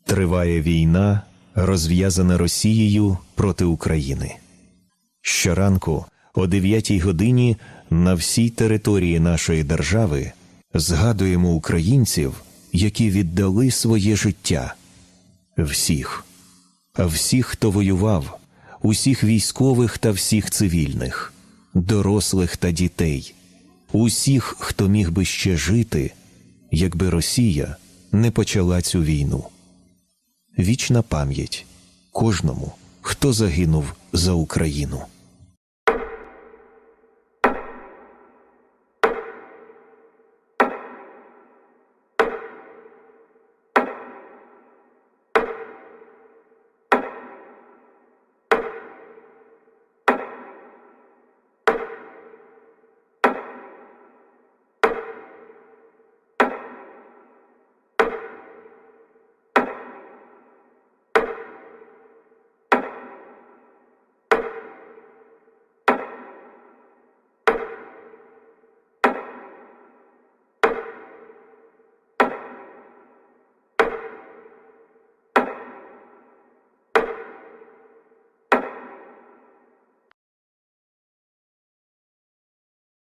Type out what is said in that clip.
Триває війна, розв'язана Росією проти України. Щоранку о 9-й годині на всій території нашої держави згадуємо українців, які віддали своє життя. Всіх. Всіх, хто воював, усіх військових та всіх цивільних, дорослих та дітей, усіх, хто міг би ще жити, якби Росія не почала цю війну. Вічна пам'ять кожному, хто загинув за Україну.